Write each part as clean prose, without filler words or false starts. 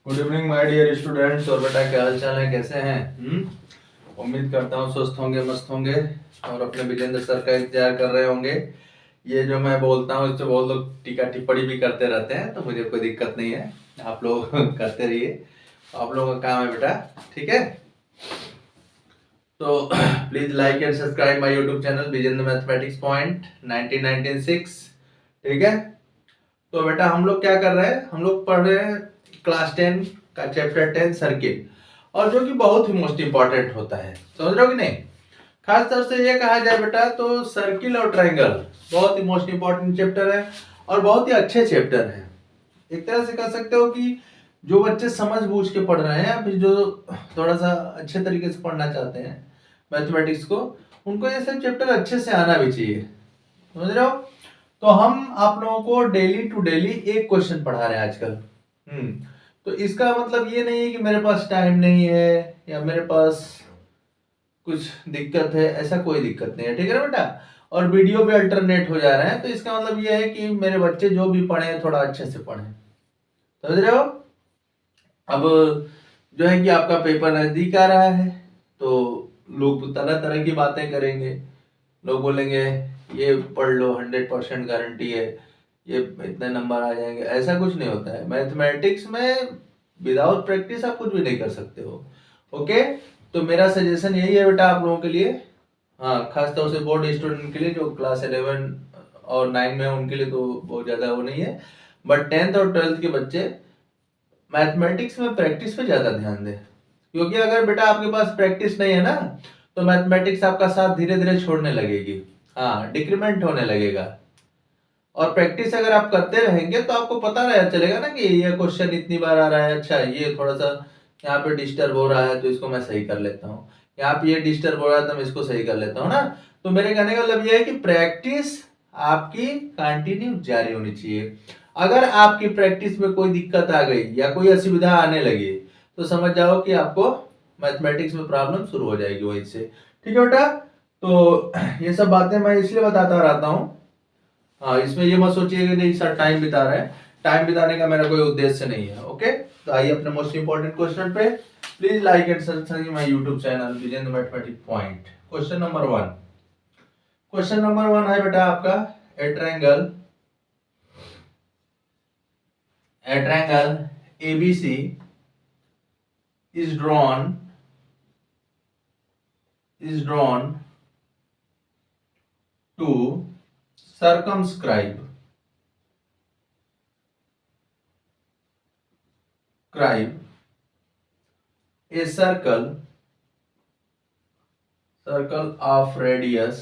Good evening my dear students. और बेटा क्या हाल चाल है, कैसे हैं? उम्मीद करता हूँ स्वस्थ होंगे, मस्त होंगे और अपने विजेंद्र सर का इंतजार कर रहे होंगे। ये जो मैं बोलता हूँ इससे बहुत लोग टीका टिप्पणी भी करते रहते हैं, तो मुझे कोई दिक्कत नहीं है, आप लोग करते रहिए, आप लोगों का काम है बेटा, ठीक है। तो please like and subscribe my YouTube channel Vijendra mathematics point 1996, ठीक है। तो बेटा हम लोग क्या कर रहे हैं, हम लोग पढ़ रहे हैं क्लास 10 का चैप्टर 10 सर्किल, और जो कि बहुत ही मोस्ट इंपॉर्टेंट होता है, समझ रहे हो कि नहीं। खास तौर से ये कहा जाए बेटा तो सर्किल और ट्रायंगल बहुत ही मोस्ट इंपॉर्टेंट चैप्टर है और बहुत ही अच्छे चैप्टर है। एक तरह से कह सकते हो कि जो बच्चे समझ बूझ के पढ़ रहे हैं या फिर जो थोड़ा सा अच्छे तरीके से पढ़ना चाहते हैं मैथमेटिक्स को, उनको ये सब चैप्टर अच्छे से आना भी चाहिए, समझ रहे हो। तो हम आप लोगों को डेली टू डेली एक क्वेश्चन पढ़ा रहे हैं आजकल। तो इसका मतलब ये नहीं है कि मेरे पास टाइम नहीं है या मेरे पास कुछ दिक्कत है, ऐसा कोई दिक्कत नहीं है, ठीक है ना बेटा। और वीडियो भी अल्टरनेट हो जा रहे हैं, तो इसका मतलब ये है कि मेरे बच्चे जो भी पढ़े थोड़ा अच्छे से पढ़े, समझ रहे हो। अब जो है कि आपका पेपर नजदीक आ रहा है, तो लोग तरह तरह की बातें करेंगे। लोग बोलेंगे ये पढ़ लो, 100% गारंटी है, ये इतने नंबर आ जाएंगे। ऐसा कुछ नहीं होता है मैथमेटिक्स में, विदाउट प्रैक्टिस आप कुछ भी नहीं कर सकते हो। ओके, तो मेरा सजेशन यही है बेटा आप लोगों के लिए, हाँ खास तौर से बोर्ड स्टूडेंट के लिए, जो क्लास 11 और 9 में है उनके लिए तो बहुत ज़्यादा वो नहीं है, बट 10th और 12th के बच्चे मैथमेटिक्स में प्रैक्टिस पे ज़्यादा ध्यान दें। क्योंकि अगर बेटा आपके पास प्रैक्टिस नहीं है ना, तो मैथमेटिक्स आपका साथ धीरे धीरे छोड़ने लगेगी, हाँ डिक्रीमेंट होने लगेगा। और प्रैक्टिस अगर आप करते रहेंगे तो आपको पता रह चलेगा ना कि ये क्वेश्चन इतनी बार आ रहा है, अच्छा ये थोड़ा सा यहाँ पे डिस्टर्ब हो रहा है तो इसको मैं सही कर लेता हूँ, यहाँ पे ये डिस्टर्ब हो रहा है तो मैं इसको सही कर लेता हूँ ना। तो मेरे कहने का मतलब ये है कि प्रैक्टिस आपकी कंटिन्यू जारी होनी चाहिए। अगर आपकी प्रैक्टिस में कोई दिक्कत आ गई या कोई असुविधा आने लगी, तो समझ जाओ कि आपको मैथमेटिक्स में प्रॉब्लम शुरू हो जाएगी वहीं से, ठीक है बेटा। तो ये सब बातें मैं इसलिए बताता रहता हूँ, हाँ इसमें ये मत सोचिए कि नहीं सर टाइम बिता रहे हैं, टाइम बिताने का मेरा कोई उद्देश्य नहीं है। ओके, तो आइए अपने मोस्ट इंपॉर्टेंट क्वेश्चन पे। Please like and subscribe my YouTube channel Vijendra mathematics point. Question number 1, question number 1 है बेटा आपका, a triangle, a triangle ABC is drawn to circumscribe a circle of radius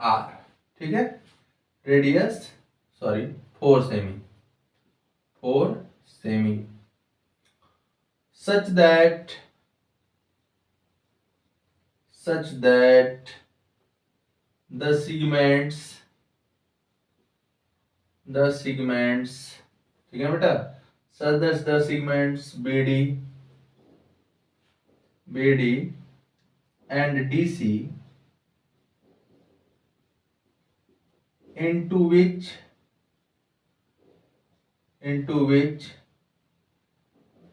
r, ठीक है, radius sorry 4 semi, 4 semi, such that the segments, ठीक है बेटा, such that the segments BD and DC into which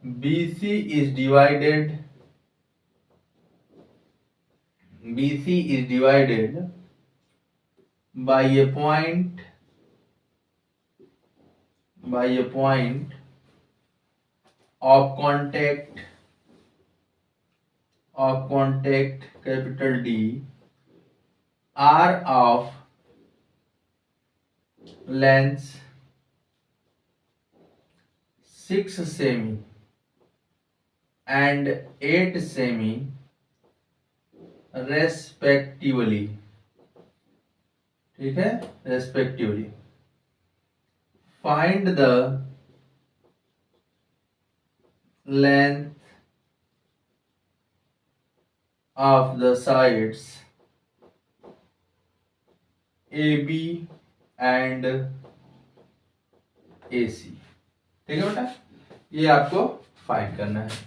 BC is divided by a point of contact capital D R of length 6 semi and 8 semi respectively, ठीक है, respectively. Find the length of the sides AB and AC, ठीक है बेटा, ये आपको find करना है।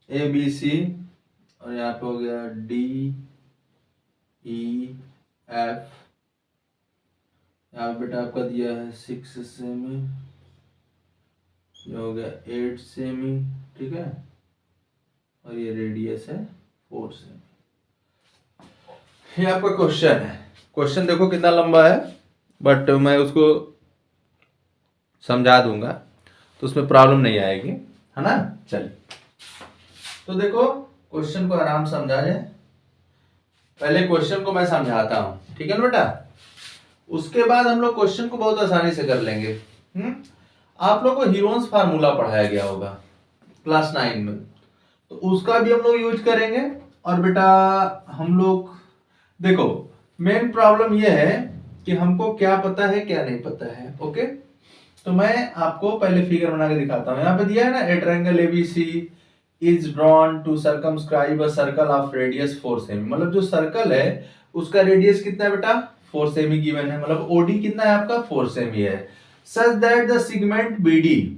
ए B C, और यहाँ पे हो गया डी ई एफ, यहाँ पे बेटा आपका दिया है 6 सेमी, ये हो गया 8 सेमी, ठीक है, और ये रेडियस है 4 सेमी। ये आपका क्वेश्चन है। क्वेश्चन देखो कितना लंबा है, बट मैं उसको समझा दूंगा तो उसमें प्रॉब्लम नहीं आएगी, है ना। चलिए, तो देखो क्वेश्चन को आराम समझा जाए। पहले क्वेश्चन को मैं समझाता हूँ, ठीक है ना बेटा, उसके बाद हम लोग क्वेश्चन को बहुत आसानी से कर लेंगे। आप लोग को हीरोन्स फार्मूला पढ़ाया गया होगा क्लास 9 में, तो उसका भी हम लोग यूज करेंगे। और बेटा हम लोग देखो, मेन प्रॉब्लम यह है कि हमको क्या पता है क्या नहीं पता है। ओके, तो मैं आपको पहले फिगर बना के दिखाता हूँ। यहाँ पे दिया है ना, a triangle ABC is drawn to circumscribe a circle of radius 4 cm. मतलब जो सर्कल है उसका रेडियस कितना है बेटा, 4 सेमी गिवन है। मतलब ओडी कितना है आपका, 4 सेमी है। Such that the segment BD,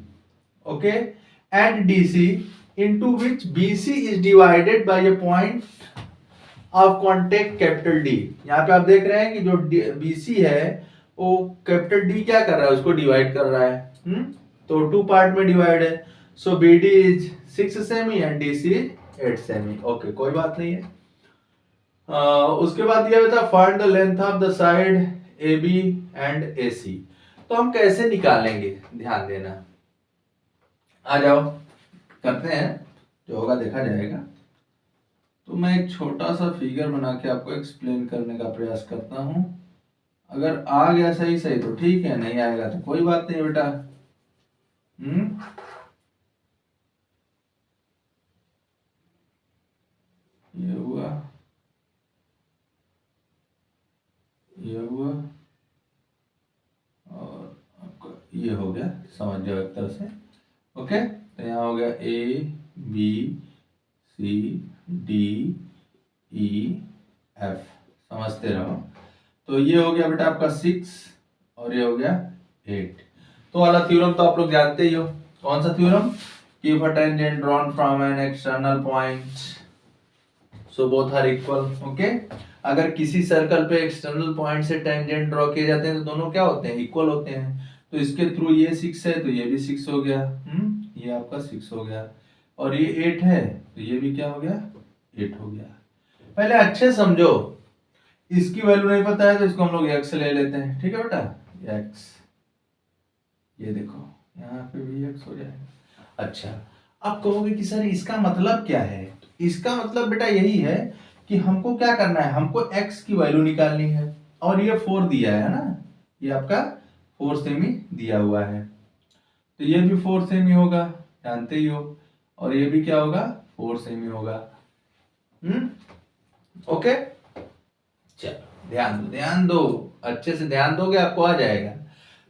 okay, and DC into which BC is divided by a point of contact capital D. यहाँ पे आप देख रहे हैं कि जो बीसी है वो कैपिटल डी क्या कर रहा है, उसको डिवाइड कर रहा है। तो 2 पार्ट में डिवाइड है। So BD is 6 cm and DC 8 cm. Okay, कोई बात नहीं है। उसके बाद दिया था find the length of the side A B and A C. तो हम कैसे निकालेंगे, ध्यान देना। आ जाओ करते हैं, जो होगा देखा जाएगा। तो मैं एक छोटा सा फिगर बना के आपको एक्सप्लेन करने का प्रयास करता हूं। अगर आ गया सही सही तो ठीक है, नहीं आएगा तो कोई बात नहीं बेटा। ये हुआ, ये हुआ, और आपका ये हो गया, समझ जाओ एक तरह से। ओके, तो यहाँ हो गया A B C D E F, समझते रहो। तो ये हो गया बेटा आपका 6 और ये हो गया 8। तो वाला थ्योरम तो आप लोग जानते ही हो। कौन सा थ्योरम, कि if a tangent drawn from an external point so both are equal। Okay, अगर किसी सर्कल पे एक्सटर्नल पॉइंट से टेंजेंट ड्रॉ किए जाते हैं तो दोनों क्या होते हैं, इक्वल होते हैं। तो इसके थ्रू ये 6 है तो ये भी 6 हो गया, ये आपका 6 हो गया, और ये 8 है तो ये भी क्या हो गया, 8 हो गया। पहले अच्छे समझो, इसकी वैल्यू नहीं पता है तो इसको हम लोग x ले लेते हैं, ठीक है बेटा, x, ये देखो यहाँ पे भी x हो जाएगा। अच्छा, आप कहोगे कि सर इसका मतलब क्या है, तो इसका मतलब बेटा यही है कि हमको क्या करना है, हमको x की वैल्यू निकालनी है। और ये 4 दिया है ना, ये आपका 4 सेमी दिया हुआ है, तो ये भी 4 सेमी होगा, जानते ही हो, और ये भी क्या होगा, 4 सेमी होगा। ओके, चलो ध्यान दो, अच्छे से ध्यान दोगे आपको आ जाएगा।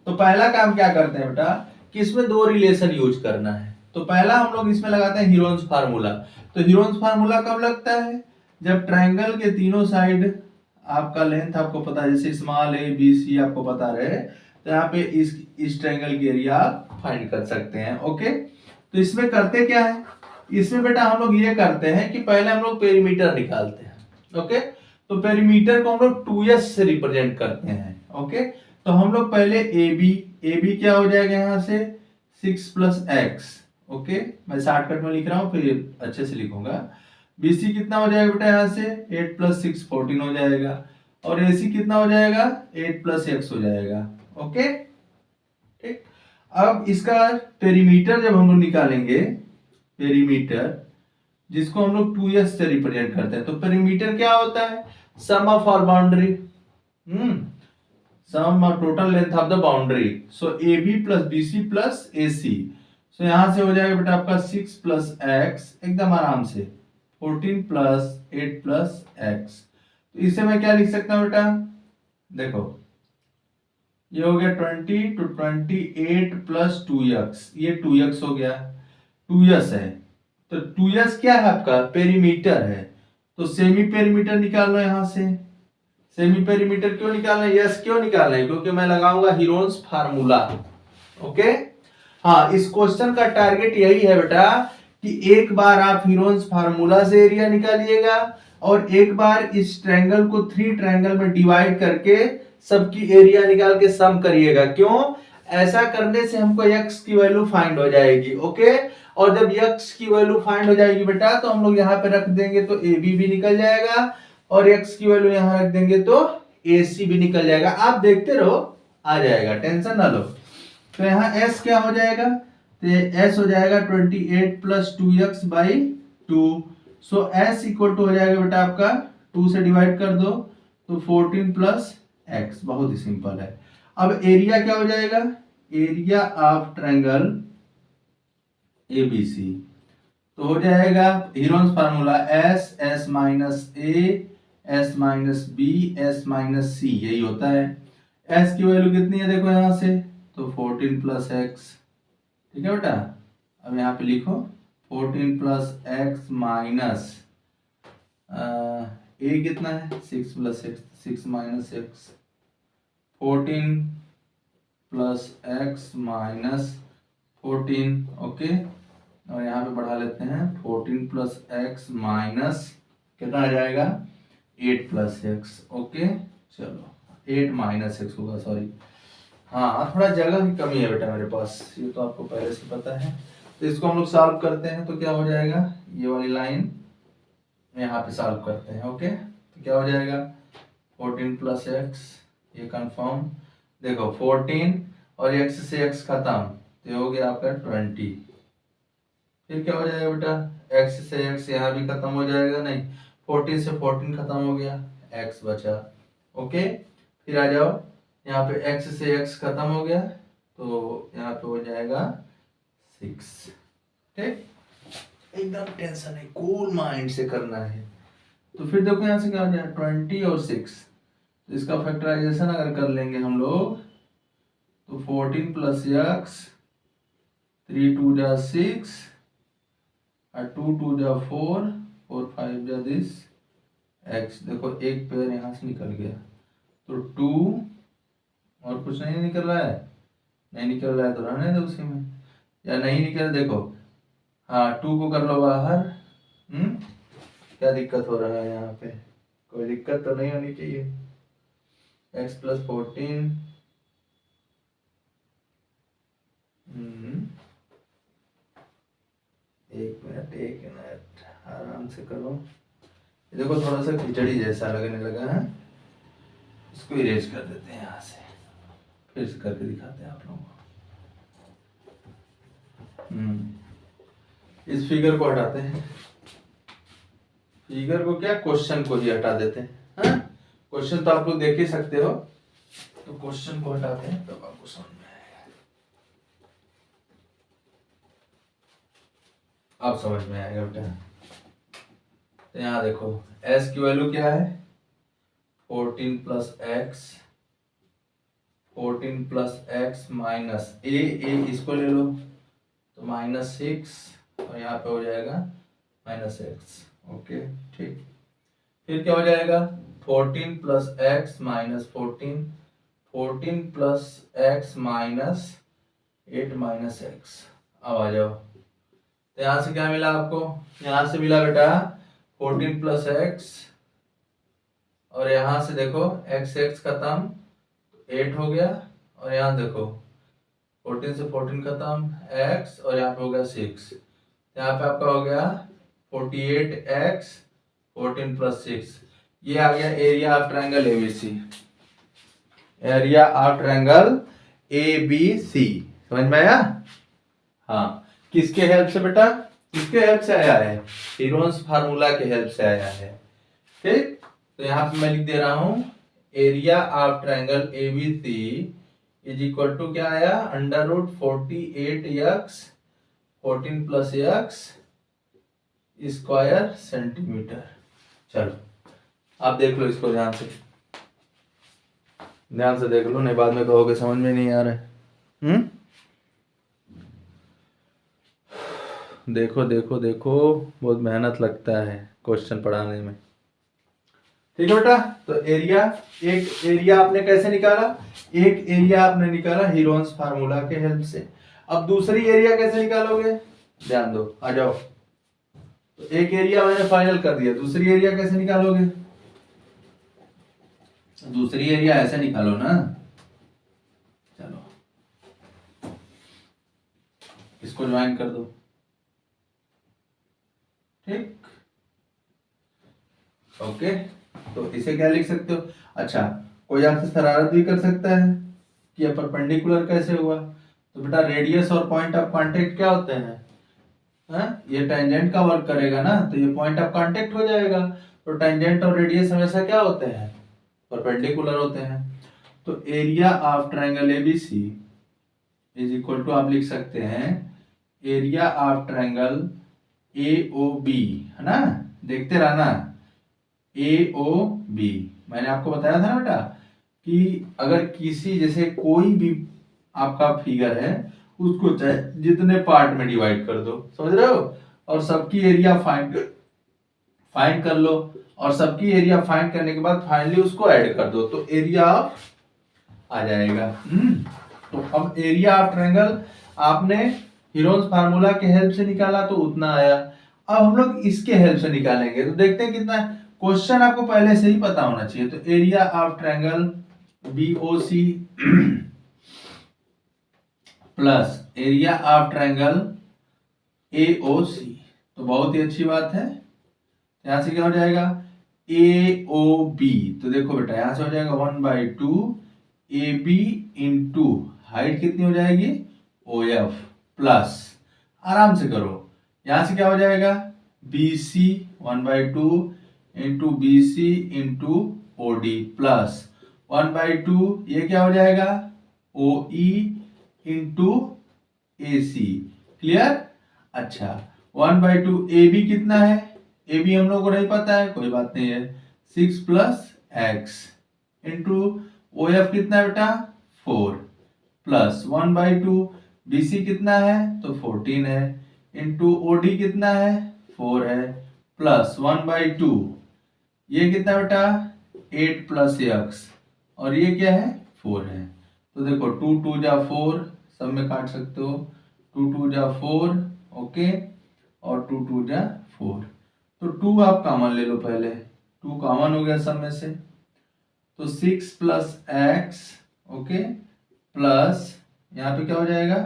तो पहला काम क्या करते हैं बेटा, कि इसमें 2 रिलेशन यूज करना है। तो पहला हम लोग इसमें लगाते हैं हीरोन्स फार्मूला। तो हीरोन्स फार्मूला कब लगता है, जब ट्रायंगल के तीनों साइड आपका लेंथ आपको पता है, जैसे स्मॉल ए बी सी आपको पता रहे, तो यहाँ पे इस ट्रायंगल की एरिया आप फाइंड कर सकते हैं। ओके, तो इसमें करते क्या है, इसमें बेटा हम लोग ये करते हैं कि पहले हम लोग पेरीमीटर निकालते हैं। ओके, तो पेरीमीटर को हम लोग 2s से रिप्रेजेंट करते हैं। ओके, तो हम लोग पहले ए बी क्या हो जाएगा, यहाँ से 6 + x। ओके, मैं शॉर्टकट में लिख रहा हूँ, फिर अच्छे से लिखूंगा। BC कितना हो जाएगा बेटा, यहाँ से 8 + 6 14 हो जाएगा, और AC कितना हो जाएगा, 8 + x हो जाएगा। ओके, ठीक। अब इसका पेरीमीटर जब हम लोग निकालेंगे, पेरीमीटर जिसको हम लोग 2s से रिप्रेजेंट करते हैं, तो पेरीमीटर क्या होता है, sum of all boundary, sum of total length of the boundary. So AB + BC + AC, so यहां से हो जाएगा बेटा आपका 6 + x, एकदम आराम से 14 + 8 + x। तो इसे मैं क्या लिख सकता हूं बेटा, देखो ये हो गया 20 to 28 + 2x, ये 2x हो गया, 2s है। तो 2s क्या है आपका, पेरीमीटर है। तो सेमी पेरीमीटर निकाल लो यहाँ से। सेमी पेरीमीटर क्यों निकालना है, यस क्यों निकालना है, क्योंकि मैं लगाऊंगा हीरोन्स फार्मूला। ओके, हाँ, इस क्वेश्चन का टारगेट यही है बेटा कि एक बार आप हीरोन्स फार्मूला से एरिया निकालिएगा और एक बार इस ट्रायंगल को 3 ट्रायंगल में डिवाइड करके सबकी एरिया निकाल के सम करिएगा। क्यों? ऐसा करने से हमको x की वैल्यू फाइंड हो जाएगी। ओके, और जब x की वैल्यू फाइंड हो जाएगी बेटा तो हम लोग यहाँ पे रख देंगे तो AB भी निकल जाएगा और x की वैल्यू यहाँ रख देंगे तो AC भी निकल जाएगा। आप देखते रहो, आ जाएगा, टेंशन ना लो। तो यहाँ s क्या हो जाएगा? तो s हो जाएगा 28 plus 2x by 2। So s equal to हो जाएगा बेटा आपका 2 से डिवाइड कर दो तो 14 प्लस x। बहुत ही सिंपल है। अब एरिया क्या हो जाएगा? एरिया ऑफ ट्रायंगल ABC तो हो जाएगा Heron's formula S minus A S minus B S minus C, यही होता है। S की वैल्यू कितनी है देखो यहां से, तो 14 प्लस x। ठीक है बेटा, अब यहाँ पे लिखो 14 प्लस x माइनस A कितना है 6 plus x, 6 minus x, 14 plus x minus 14। Okay, और यहाँ पे बढ़ा लेते हैं 14 प्लस x माइनस कितना आ जाएगा 8 प्लस x। ओके, चलो 8 माइनस x होगा, सॉरी। हाँ, थोड़ा जगह की कमी है बेटा मेरे पास, ये तो आपको पहले से पता है। तो इसको हम लोग सॉल्व करते हैं तो क्या हो जाएगा, ये वाली लाइन यहाँ पे सॉल्व करते हैं। ओके, तो क्या हो जाएगा 14 प्लस x, ये कंफर्म। देखो 14 और x से x खत्म तो हो गया आपका 20। फिर क्या हो जाएगा बेटा, x से x यहाँ भी खत्म हो जाएगा, नहीं 14 से 14 खत्म हो गया, x बचा। ओके, फिर आ जाओ यहाँ पे x से x खत्म हो गया तो यहाँ पे हो जाएगा 6। ठीक, एकदम टेंशन है, कूल माइंड से करना है। तो फिर देखो यहाँ से क्या हो जाएगा 20 और 6, तो इसका फैक्टराइजेशन अगर कर लेंगे हम लोग तो 14 प्लस x, 3 2 जा 6 और 2 2 जा 4, 4 5 जा दिस x। देखो एक पेयर यहाँ से निकल गया तो 2 और कुछ नहीं निकल रहा है, नहीं निकल रहा है तो रहने दो उसी में, या नहीं निकल, देखो हाँ 2 को कर लो बाहर। क्या दिक्कत हो रहा है यहाँ पे? कोई दिक्कत तो नहीं होनी चाहिए। x प्लस 14, एक मिनट आराम से करो। देखो थोड़ा सा खिचड़ी जैसा लगने लगा है, इसको इरेज कर देते हैं यहाँ से, फिर से करके दिखाते हैं आप लोगों को। इस फिगर को हटाते हैं, फिगर को क्या, क्वेश्चन को ही हटा देते हैं। क्वेश्चन तो आप लोग देख ही सकते हो, तो क्वेश्चन को हटाते हैं तब आपको समझ में आएगा, आप समझ में आएगा बेटा। तो यहाँ देखो s की वैल्यू क्या है 14 plus x, 14 plus x minus a, इसको ले लो तो माइनस 6 और यहाँ पे हो जाएगा माइनस x। ओके, ठीक। फिर क्या हो जाएगा 14 plus x minus 14, 14 plus x minus 8 minus x। अब आ जाओ, तो यहाँ से क्या मिला आपको, यहाँ से मिला बेटा 14 प्लस x और यहाँ से देखो x खत्म 8 हो गया, और यहाँ देखो 14 से 14 खत्म x और यहाँ पे हो गया 6, यहाँ पे आपका हो गया 48x 14 प्लस 6। ये आ गया area of triangle ABC, area of triangle ABC। समझ में आया? हाँ, किसके हेल्प से बेटा, किसके हेल्प से आया है, हीरोन्स फार्मूला के हेल्प से आया है। ठीक, तो यहाँ पे मैं लिख दे रहा हूं area of triangle ABC is equal to क्या आया, under root 48x 14 plus x square centimetre. चलो आप देख लो इसको ध्यान से देख लो, नहीं बाद में कहोगे समझ में नहीं आ रहा है। देखो देखो देखो, बहुत मेहनत लगता है क्वेश्चन पढ़ाने में। ठीक है बेटा, तो एरिया, एक एरिया आपने कैसे निकाला, एक एरिया आपने निकाला हीरोन्स फार्मूला के हेल्प से। अब दूसरी एरिया कैसे निकालोगे, ध्यान दो, आ जाओ। तो एक एरिया मैंने फाइनल कर दिया, दूसरी एरिया कैसे निकालोगे? दूसरी एरिया ऐसे निकालो ना। चलो इसको ज्वाइन कर दो, ठीक, ओके। तो इसे क्या लिख सकते हो? अच्छा, कोई आपसे शरारत भी कर सकता है कि ये परपेंडिकुलर कैसे हुआ। तो बेटा रेडियस और पॉइंट ऑफ कांटेक्ट क्या होते हैं? ये टेंजेंट का वर्क करेगा ना, तो ये पॉइंट ऑफ कांटेक्ट हो जाएगा। तो टेंजेंट और रेडियस हमेशा क्या होते हैं? परपेंडिकुलर होते हैं। तो area of triangle ABC is equal to, आप लिख सकते हैं एरिया ऑफ ट्रायंगल एओबी, है ना, देखते रहना, एओबी। मैंने आपको बताया था ना बेटा कि अगर किसी, जैसे कोई भी आपका फिगर है, उसको चाहे जितने पार्ट में डिवाइड कर दो, समझ रहे हो, और सबकी एरिया फाइंड कर लो, और सबकी एरिया फाइंड करने के बाद फाइनली उसको ऐड कर दो, तो एरिया ऑफ आ जाएगा। तो अब एरिया ऑफ ट्रायंगल आपने हीरोन्स फार्मूला के हेल्प से निकाला तो उतना आया। अब हम लोग इसके हेल्प से निकालेंगे, तो देखते हैं कितना। क्वेश्चन आपको पहले से ही पता होना चाहिए। तो area of triangle BOC plus area of triangle AOC, तो बहुत ही अच्छी बात है। यहां से क्या हो जाएगा? ए ओ बी, तो देखो बेटा यहां से हो जाएगा 1/2 ए बी इंटू हाइट कितनी हो जाएगी? ओ एफ, प्लस, आराम से करो, यहां से क्या हो जाएगा? B C 1/2 into B C into O D, plus 1/2 ये क्या हो जाएगा? O E into A C. Clear? अच्छा, 1/2 ए बी कितना है? ए बी हम लोग को नहीं पता है, कोई बात नहीं है, 6 plus x into O F कितना है बेटा? 4, प्लस 1/2 बी सी कितना है? तो 14 है, इंटू ओ डी कितना है? 4 है, प्लस 1/2 ये कितना बेटा? 8 प्लस एक्स, और ये क्या है? 4 है। तो देखो 2 2 जा 4, सब में काट सकते हो, 2 2 जा 4, ओके, और 2 2 जा 4। तो 2 आप कॉमन ले लो, पहले 2 कॉमन हो गया सब में से, तो 6 प्लस एक्स, ओके, प्लस यहाँ पे क्या हो जाएगा?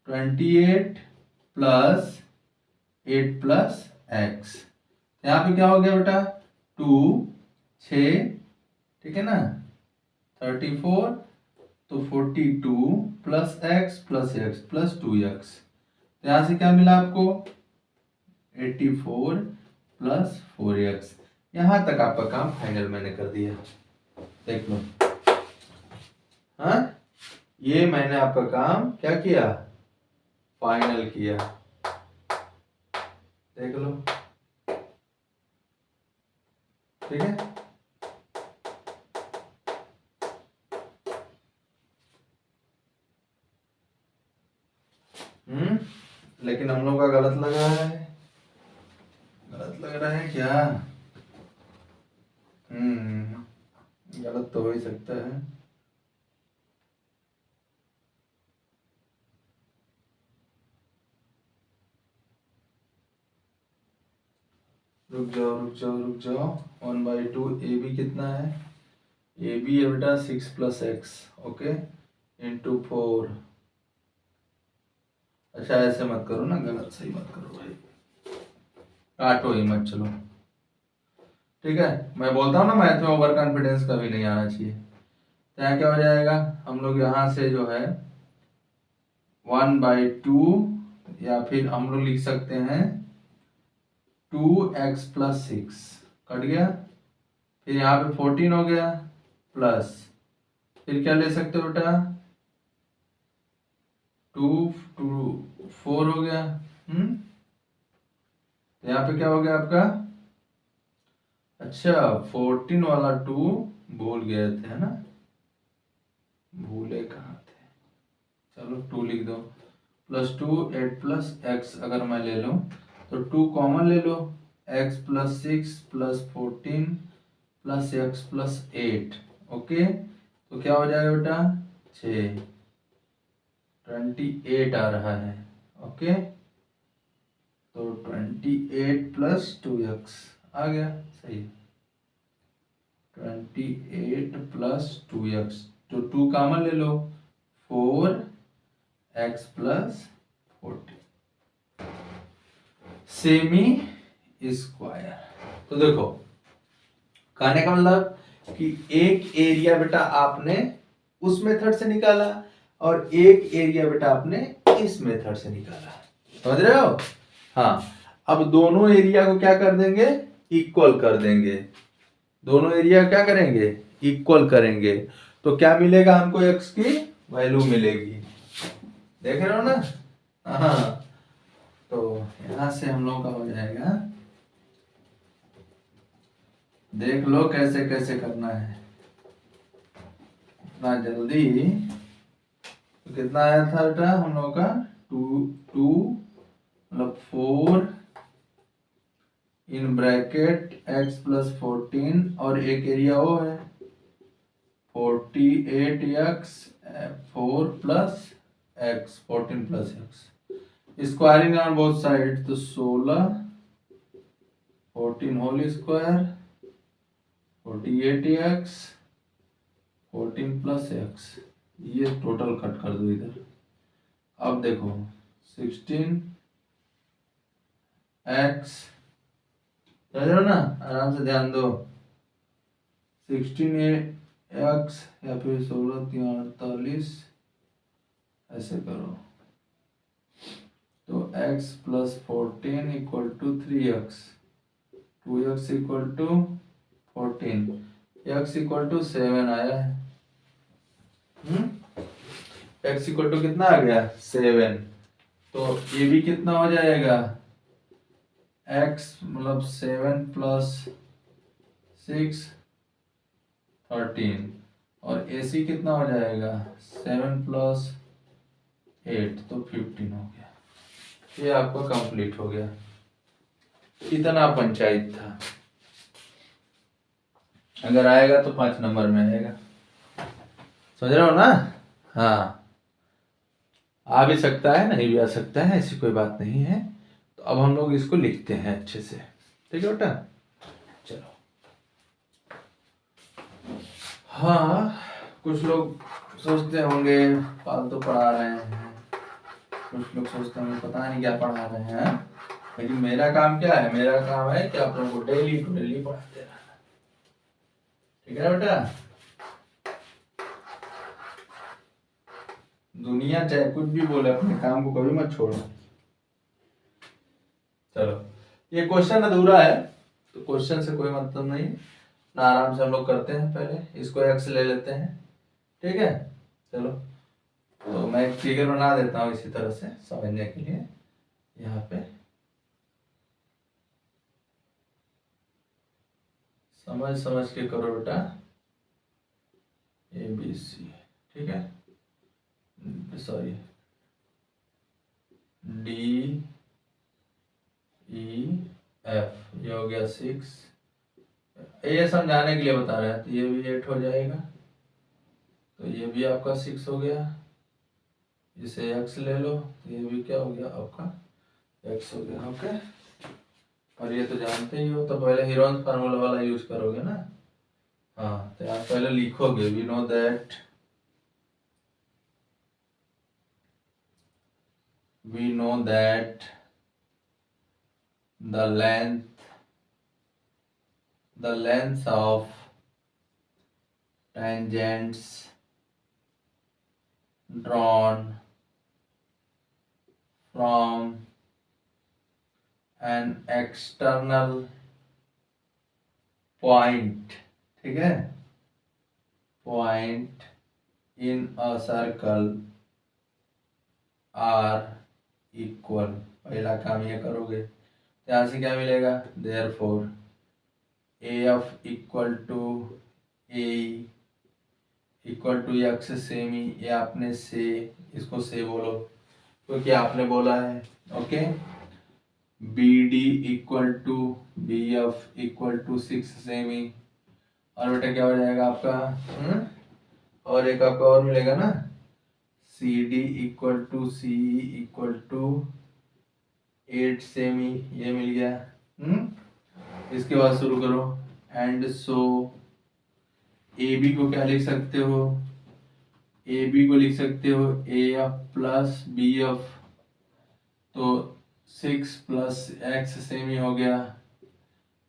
28 प्लस 8 प्लस एक्स, यहाँ पे क्या हो गया बेटा? 2 6, ठीक है ना, 34, तो 42 प्लस एक्स प्लस 2x, तो यहाँ से क्या मिला आपको? 84 प्लस 4x। यहां तक आपका काम फाइनल मैंने कर दिया, देख लो। हाँ, ये मैंने आपका काम क्या किया? फाइनल किया, देख लो, ठीक है। लेकिन हम लोग का गलत लग रहा है, गलत लग रहा है क्या? गलत तो हो ही सकता है। रुक जाओ रुक जाओ रुक जाओ, 1/2 ए बी कितना है? ए बी है बेटा 6 प्लस एक्स, ओके, इंटू 4। अच्छा ऐसे मत करो ना, गलत सही मत करो भाई, काटो ही मत, चलो ठीक है। मैं बोलता हूँ ना, मैथ में ओवर कॉन्फिडेंस कभी नहीं आना चाहिए। तो यहाँ क्या हो जाएगा? हम लोग यहाँ से जो है 1/2, या फिर हम लोग लिख सकते हैं 2x प्लस 6, कट गया, फिर यहाँ पे 14 हो गया, प्लस, फिर क्या ले सकते हो बेटा? 2 2 4 हो गया। यहाँ पे क्या हो गया आपका? अच्छा 14 वाला 2 भूल गए थे, है ना, भूले कहाँ थे, चलो 2 लिख दो, प्लस 2 8 प्लस एक्स, अगर मैं ले लूँ तो 2 कॉमन ले लो, x plus 6 plus 14 plus x plus 8, okay, तो क्या हो जाएगा बेटा? 6, 28 आ रहा है, ओके। तो तो 28 प्लस 2x आ गया सही। 28 प्लस 2x, तो 2 कॉमन ले लो, 4x प्लस 40 सेमी स्क्वायर। तो देखो कहने का मतलब कि एक एरिया बेटा आपने उस मेथड से निकाला और एक एरिया बेटा आपने इस मेथड से निकाला, समझ रहे हो। हाँ, अब दोनों एरिया को क्या कर देंगे, इक्वल कर देंगे। दोनों एरिया क्या करेंगे, इक्वल करेंगे, तो क्या मिलेगा हमको, x की वैल्यू मिलेगी, देख रहे हो ना। हाँ, तो यहां से हम लोग का हो जाएगा, देख लो कैसे कैसे करना है इतना जल्दी। तो कितना आया था बेटा हम लोग का, 2 मतलब 4 इन ब्रैकेट x प्लस 14 और एक एरिया वो है 48x 4 plus x 14 plus x, squaring on both side, तो 16 14 whole square 48x 14 plus x, ये टोटल कट कर दो इधर। अब देखो 16x, समझ रहे हो ना, आराम से ध्यान दो, 16x या फिर 16 3 48 ऐसे करो, तो x plus 14 equal to 3x, 2x equal to 14, x equal to 7 आया है। x इक्वल टू कितना आ गया, 7, तो ये भी कितना हो जाएगा, x मतलब 7 प्लस 6 13, और AC कितना हो जाएगा 7 प्लस 8, तो 15 हो गया। ये आपका कंप्लीट हो गया, इतना पंचायत था। अगर आएगा तो 5 नंबर में आएगा, समझ रहे हो ना। हाँ, आ भी सकता है नहीं भी आ सकता है, ऐसी कोई बात नहीं है। तो अब हम लोग इसको लिखते हैं अच्छे से, ठीक है बेटा। चलो, हाँ, कुछ लोग सोचते होंगे फालतू पढ़ा रहे हैं, कुछ लोग सोचते होंगे पता नहीं क्या पढ़ा रहे हैं, लेकिन मेरा काम क्या है, मेरा काम है कि आप लोगों को डेली टू डेली पढ़ाते रहना, ठीक है बेटा। दुनिया चाहे कुछ भी बोले, अपने काम को कभी मत छोड़ो। चलो, ये क्वेश्चन अधूरा है तो क्वेश्चन से कोई मतलब नहीं ना, आराम से हम लोग करते हैं। पहले इसको x ले लेते हैं, ठीक है। चलो, तो मैं एक फिगर बना देता हूँ इसी तरह से समझने के लिए। यहाँ पे समझ समझ के करो बेटा, ABC, ठीक है, सॉरी DEF, ये हो गया 6, ये समझाने के लिए बता रहे हैं, तो ये भी 8 हो जाएगा, तो ये भी आपका 6 हो गया, इसे x ले लो, तो ये भी क्या हो गया आपका x हो गया, ओके। और ये तो जानते ही हो, तो पहले हीरोन्स फार्मूला वाला यूज करोगे ना। हाँ, तो आप पहले लिखोगे, we know that the length of tangents drawn from an external point, ठीक है, point in a circle are equal। पहला काम ये करोगे, यहाँ से क्या मिलेगा, therefore AF equal to AE equal to x cm, ये आपने से, इसको से बोलो क्योंकि आपने बोला है, okay. BD equal to BF equal to 6 cm, और बेटा क्या हो जाएगा आपका, और एक आपका और मिलेगा ना, CD equal to CE equal to 8 cm, ये मिल गया। इसके बाद शुरू करो। एंड सो ए बी को क्या लिख सकते हो, ए बी को लिख सकते हो A F plus B F, तो 6 प्लस एक्स सेमी हो गया।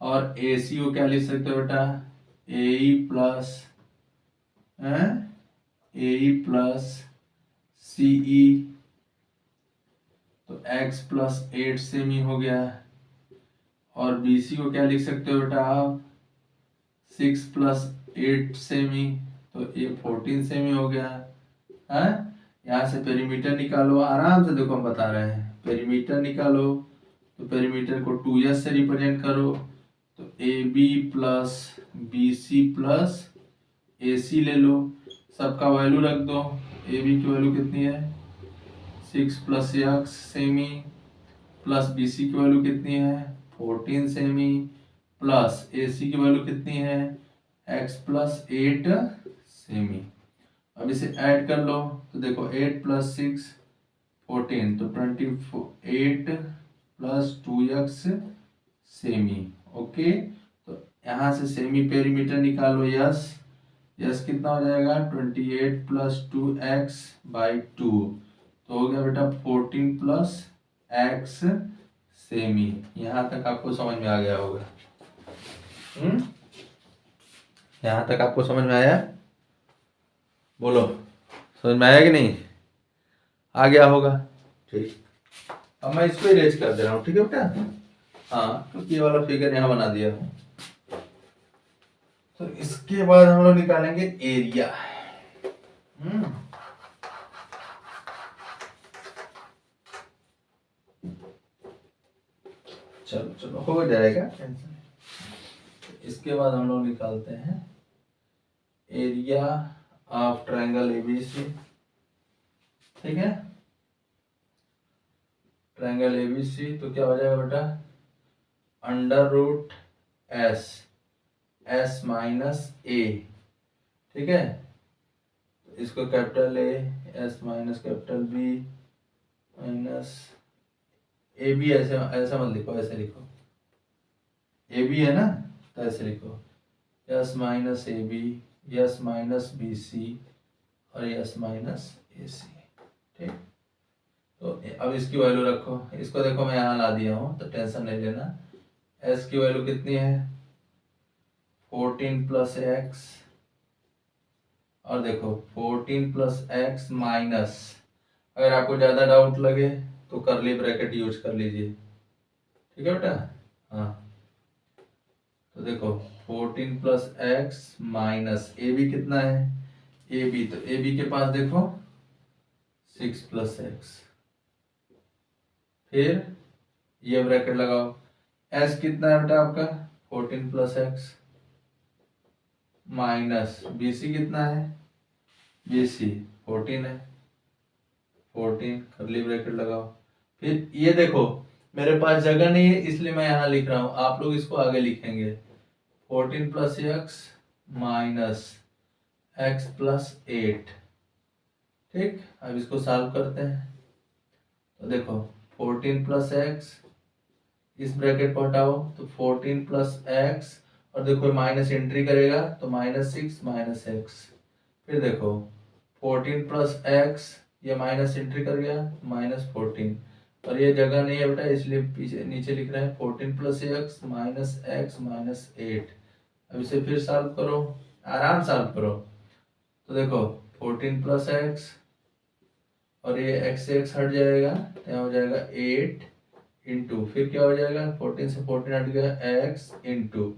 और ए सी को क्या लिख सकते हो बेटा, ए ई प्लस सी ई, तो x प्लस 8 सेमी हो गया। और बी सी को क्या लिख सकते हो बेटा आप, 6 प्लस 8 सेमी, तो ये 14 सेमी हो गया है। यहाँ से पेरीमीटर निकालो आराम से, देखो हम बता रहे हैं, पेरीमीटर निकालो। तो पेरीमीटर को 2s से रिप्रेजेंट करो, तो A B plus B C plus A C ले लो, सबका वैल्यू रख दो। ए बी की वैल्यू कितनी है 6 plus x cm, plus B C की वैल्यू कितनी है 14 सेमी, प्लस ए सी की वैल्यू कितनी है x प्लस 8 सेमी। अब इसे ऐड कर लो, तो देखो 8 प्लस 6 14, तो 28 प्लस 2x सेमी। ओके, तो यहाँ से सेमी पेरीमीटर निकालो। यस यस कितना हो जाएगा 28 प्लस 2x बाई 2, तो हो गया बेटा 14 प्लस x सेमी। यहाँ तक आपको समझ में आ गया होगा। यहाँ तक आपको समझ में आया, बोलो समझ में आया कि नहीं, आ गया होगा। ठीक, अब मैं इसको इरेज कर दे रहा हूँ, ठीक है बेटा। हाँ, क्योंकि ये वाला फिगर यहाँ बना दिया। तो इसके बाद हम लोग निकालेंगे एरिया। चलो चलो हो जाएगा, टेंशन। इसके बाद हम लोग निकालते हैं एरिया ऑफ ट्रायंगल एबीसी। ठीक है, ट्रायंगल एबीसी, तो क्या हो जाएगा बेटा, under root S minus A. ठीक है, तो इसको capital A S minus capital B minus A B, ऐसे ऐसा मत लिखो, ऐसे लिखो, ए बी है ना, तो ऐसे लिखो S minus A B, S minus B C और एस माइनस ए सी। ठीक, तो अब इसकी वैल्यू रखो। इसको देखो मैं यहाँ ला दिया हूँ, तो टेंशन नहीं लेना। एस की वैल्यू कितनी है 14 प्लस एक्स, और देखो 14 प्लस एक्स माइनस, अगर आपको ज़्यादा डाउट लगे तो कर्ली ब्रैकेट यूज कर लीजिए। ठीक है बेटा, हाँ, तो देखो 14 plus x minus A B कितना है, ए बी, तो ए बी के पास देखो 6 प्लस एक्स, फिर ये ब्रैकेट लगाओ। एस कितना है बेटा आपका 14 plus x minus B C कितना है, बी सी 14 है, 14 कर्ली ब्रैकेट लगाओ। फिर ये देखो मेरे पास जगह नहीं है इसलिए मैं यहाँ लिख रहा हूँ, आप लोग इसको आगे लिखेंगे 14 plus x minus x plus 8। ठीक, अब इसको सॉल्व करते हैं। तो देखो 14 प्लस एक्स, इस ब्रैकेट को हटाओ तो 14 प्लस एक्स, और देखो माइनस एंट्री करेगा तो -6 माइनस एक्स। फिर देखो 14 प्लस एक्स, ये माइनस एंट्री कर गया -14, और ये जगह नहीं है बेटा इसलिए पीछे नीचे लिख रहे हैं 14 प्लस एक्स माइनस 8। अब इसे फिर सॉल्व करो, आराम सॉल्व करो। तो देखो 14 प्लस एक्स, और ये एक्स से एक्स हट जाएगा, यहाँ हो जाएगा 8 इंटू, फिर क्या हो जाएगा 14 से 14 हट गया एक्स इंटू,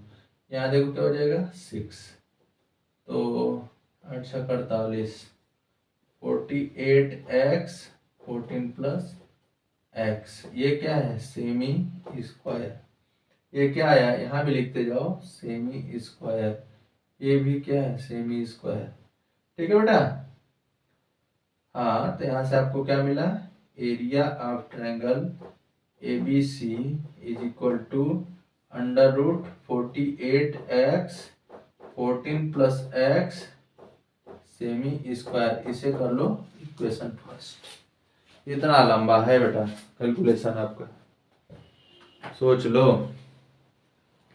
यहाँ देखो क्या हो जाएगा 6, तो 8 × 48, 48x 14 प्लस एक्स, ये क्या है सेमी स्क्वायर। ये क्या आया यहाँ भी लिखते जाओ सेमी स्क्वायर, ये भी क्या है सेमी स्क्वायर। ठीक है बेटा, हाँ, तो यहाँ से आपको क्या मिला, area of triangle ABC is equal to under root 48x 14 plus x cm square. इसे कर लो इक्वेशन फर्स्ट। इतना लंबा है बेटा कैलकुलेशन आपका। सोच लो।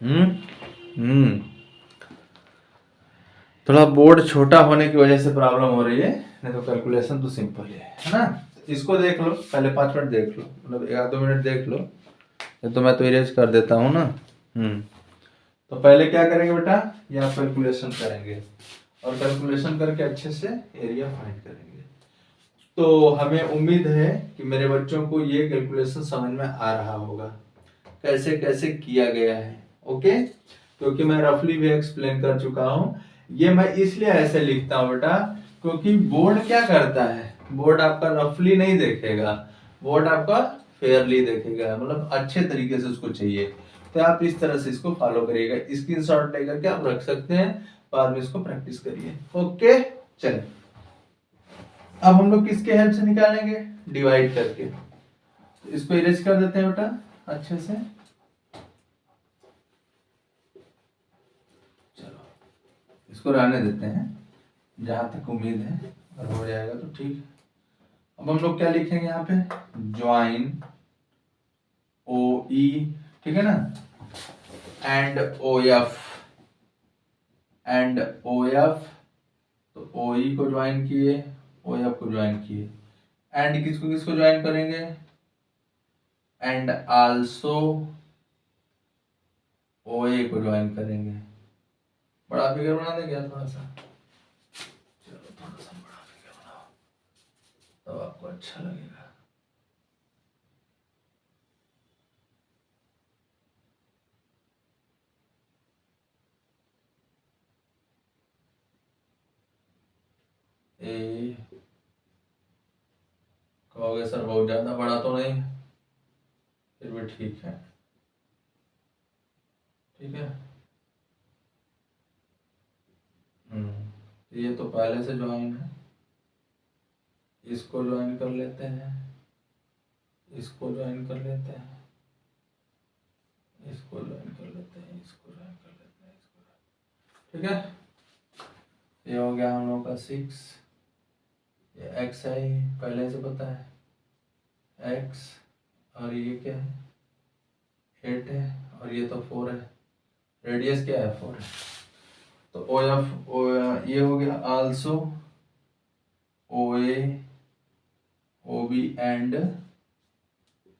हम्म थोड़ा बोर्ड छोटा होने की वजह से प्रॉब्लम हो रही है, नहीं तो कैलकुलेशन तो सिंपल है ना। इसको देख लो, पहले 5 मिनट देख लो, मतलब 1-2 मिनट देख लो, ये तो मैं तो इरेज कर देता हूँ ना। तो पहले क्या करेंगे बेटा, ये आप कैलकुलेशन करेंगे और कैलकुलेशन करके अच्छे से एरिया फाइंड करेंगे। तो हमें उम्मीद है कि मेरे बच्चों को ये कैलकुलेशन समझ में आ रहा होगा, कैसे कैसे किया गया है। ओके, क्योंकि मैं रफली भी एक्सप्लेन कर चुका हूँ। ये मैं इसलिए ऐसे लिखता हूँ बेटा, क्योंकि बोर्ड क्या करता है, बोर्ड आपका रफली नहीं देखेगा, बोर्ड आपका फेयरली देखेगा, मतलब अच्छे तरीके से उसको चाहिए। तो आप इस तरह से इसको फॉलो करिएगा, स्क्रीनशॉट लेकर के आप रख सकते हैं, बाद में इसको प्रैक्टिस करिए। ओके, चलिए अब हम लोग किसके हेल्प से निकालेंगे, डिवाइड करके। इसको इरेज कर देते हैं बेटा अच्छे से। चलो इसको रहने देते हैं, जहां तक उम्मीद है, अगर हो जाएगा तो ठीक। अब हम लोग क्या लिखेंगे यहाँ पे, ज्वाइन ओ ई, ठीक है ना, एंड ओ एफ, तो ओ ई को ज्वाइन किए, ओ एफ को ज्वाइन किए, एंड किसको किसको ज्वाइन करेंगे, एंड आल्सो ओ ए को ज्वाइन करेंगे। बड़ा फिगर बना दें क्या थोड़ा सा, चलो थोड़ा सा बड़ा फिगर बनाओ तब आपको अच्छा लगेगा। ए कहोगे सर बहुत ज्यादा बड़ा तो नहीं, फिर भी ठीक है, ठीक है। ये तो पहले से ज्वाइन है, इसको ज्वाइन कर लेते हैं, इसको ज्वाइन कर लेते हैं, इसको ज्वाइन कर लेते हैं, इसको ज्वाइन कर लेते हैं, इसको, ठीक है। ये हो गया हम लोग का 6, ये एक्स है, ये पहले से पता है एक्स, और ये क्या है 8 है, और ये तो 4 है, रेडियस क्या है 4 है। तो ओ एफ ये हो गया also O A O B and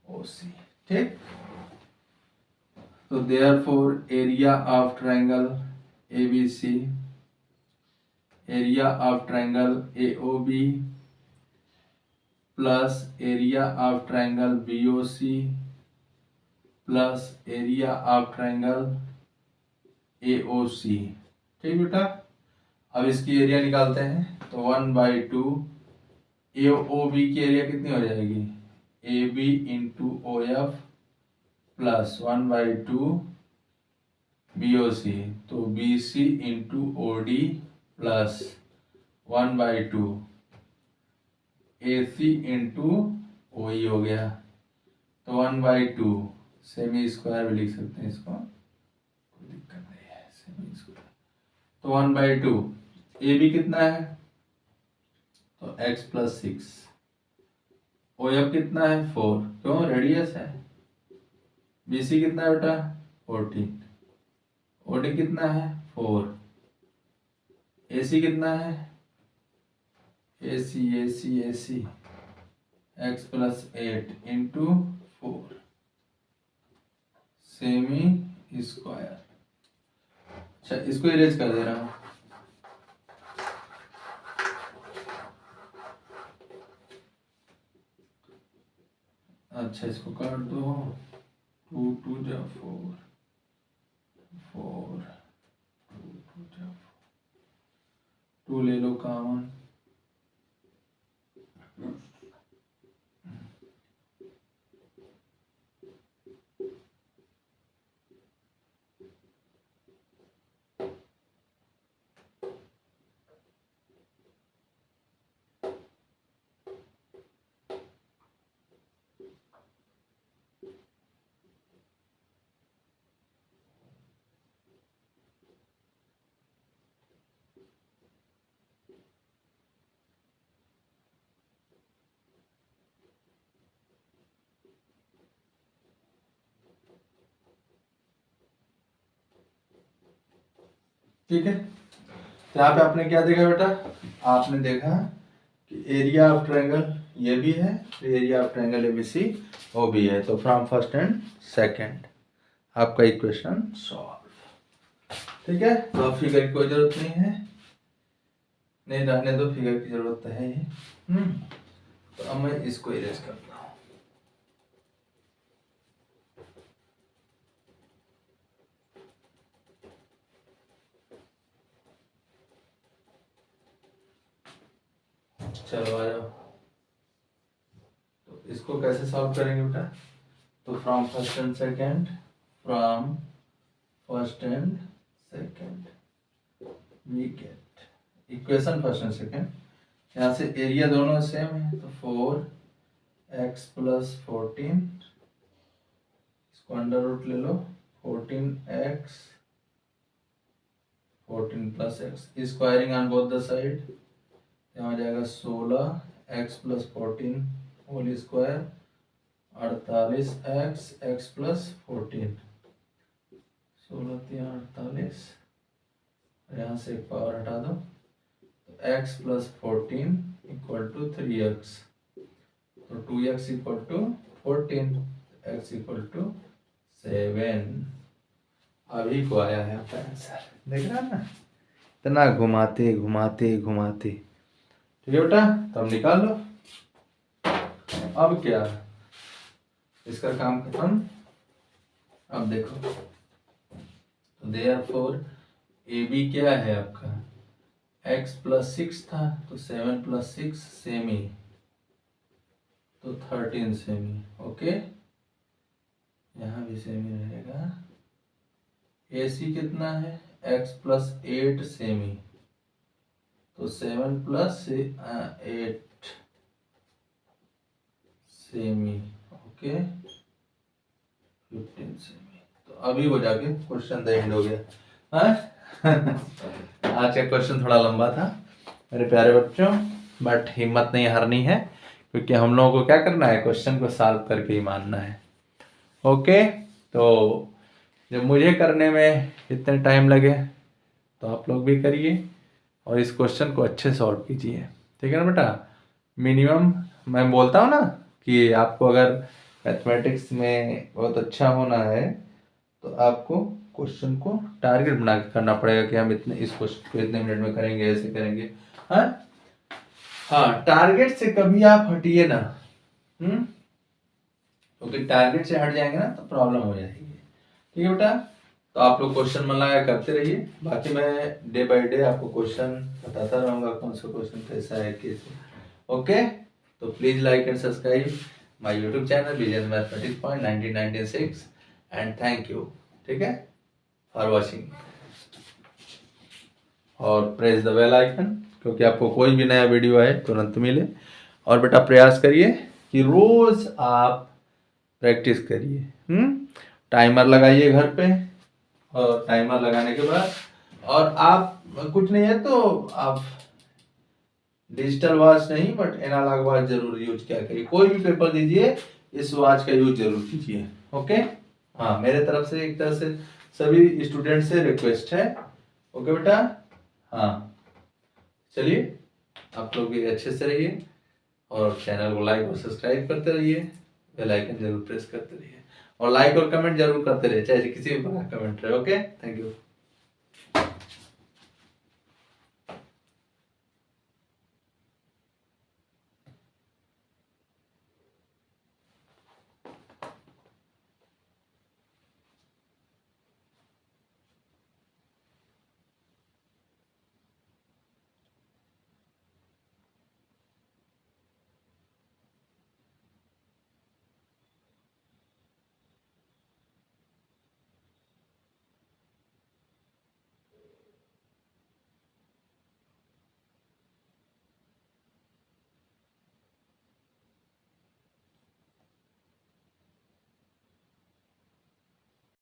O C, ठीक। तो therefore area of triangle A B C, area of triangle A O B plus area of triangle B O C plus area of triangle A O C, ठीक बेटा। अब इसकी area निकालते हैं, तो 1/2 ए O B की एरिया कितनी हो जाएगी, A B into O F plus 1/2 B O C, तो B C into O D plus 1/2 A C into O E हो गया, तो 1/2 सेमी स्क्वायर भी लिख सकते हैं इसको, कोई दिक्कत नहीं है, सेमी स्क्वायर। तो 1/2 ए बी कितना है, तो x प्लस 6, ओ एफ कितना है 4, क्यों रेडियस है, बी सी कितना है बेटा 14, ओ डी कितना है 4, ए सी कितना है, A C A C A C X plus 8 into 4 cm square. अच्छा इसको इरेज कर दे रहा हूँ, अच्छा इसको काट दो, 2 2 जा 4, 4 2 2 जा 2 ले लो कॉमन, ठीक है, तो यहाँ पे आपने क्या देखा बेटा, आपने देखा कि एरिया ऑफ ट्रायंगल ये भी है, एरिया ऑफ ट्रायंगल एबीसी वो भी है। तो फ्रॉम फर्स्ट एंड सेकंड आपका इक्वेशन सॉल्व। ठीक है, तो अब फिगर की कोई जरूरत नहीं है, नहीं रहने दो, फिगर की जरूरत है ही। तो अब मैं इसको इरेज करता हूँ। चलो आ जाओ। तो इसको कैसे सॉल्व करेंगे बेटा, तो from first and second, from first and second we get equation first and second. यहाँ से एरिया दोनों सेम है, तो 4x + 14, इसको अंडर रूट ले लो, 14x 14 + x, squaring on both the side, यहाँ आ जाएगा 16x + 14 whole square, 48x x + 14, 16 3 48, यहाँ से एक पावर हटा दो, तो x + 14 = 3x, तो 2x = 14, x = 7। अभी को आया है आपका आंसर, देख रहा है ना, इतना घुमाते घुमाते घुमाते। ठीक है बेटा, तो अब निकाल लो। अब क्या, इसका काम खत्म। अब देखो, तो देयरफॉर ए बी क्या है आपका, x + 6 था, तो 7 + 6 सेमी, तो 13 सेमी। ओके, यहाँ भी सेमी रहेगा। ए सी कितना है, x + 8 सेमी, तो 7 + 8 सेमी। Okay, 15 semi. तो अभी हो जाके क्वेश्चन द एंड हो गया। आज का क्वेश्चन थोड़ा लंबा था मेरे प्यारे बच्चों, बट हिम्मत नहीं हारनी है, क्योंकि हम लोगों को क्या करना है, क्वेश्चन को सॉल्व करके ही मानना है। ओके, तो जब मुझे करने में इतने टाइम लगे तो आप लोग भी करिए और इस क्वेश्चन को अच्छे सॉल्व कीजिए। ठीक है ना बेटा, मिनिमम मैं बोलता हूँ ना कि आपको अगर मैथमेटिक्स में बहुत अच्छा होना है तो आपको क्वेश्चन को टारगेट बना के करना पड़ेगा कि हम इतने इस क्वेश्चन को इतने मिनट में करेंगे, ऐसे करेंगे। हाँ, टारगेट से कभी आप हटिए ना, क्योंकि टारगेट से हट जाएंगे ना तो प्रॉब्लम हो जाएगी। ठीक है बेटा, तो आप लोग क्वेश्चन मन लगा करते रहिए, बाकी मैं डे बाय डे आपको क्वेश्चन बताता रहूँगा, कौन सा क्वेश्चन कैसा है कैसे। ओके, तो please like and subscribe my YouTube channel vision mathematics point 1996 and thank you. ठीक है, फॉर वॉचिंग, और प्रेस द बेल आइकन, क्योंकि आपको कोई भी नया वीडियो आए तुरंत मिले। और बेटा प्रयास करिए कि रोज आप प्रैक्टिस करिए, टाइमर लगाइए घर पे, और टाइमर लगाने के बाद, और आप कुछ नहीं है तो आप डिजिटल वॉच नहीं बट एनालॉग वॉच जरूर यूज क्या करिए, कोई भी पेपर दीजिए इस वॉच का यूज जरूर कीजिए। ओके, हाँ, मेरे तरफ से एक तरह से सभी स्टूडेंट से रिक्वेस्ट है। ओके बेटा, हाँ, चलिए आप लोग भी अच्छे से रहिए और चैनल को लाइक और सब्सक्राइब करते रहिए, बेल आइकन जरूर प्रेस करते रहिए, और लाइक और कमेंट जरूर करते रहिए, चाहे किसी भी प्रकार कमेंट रहे। Okay, thank you.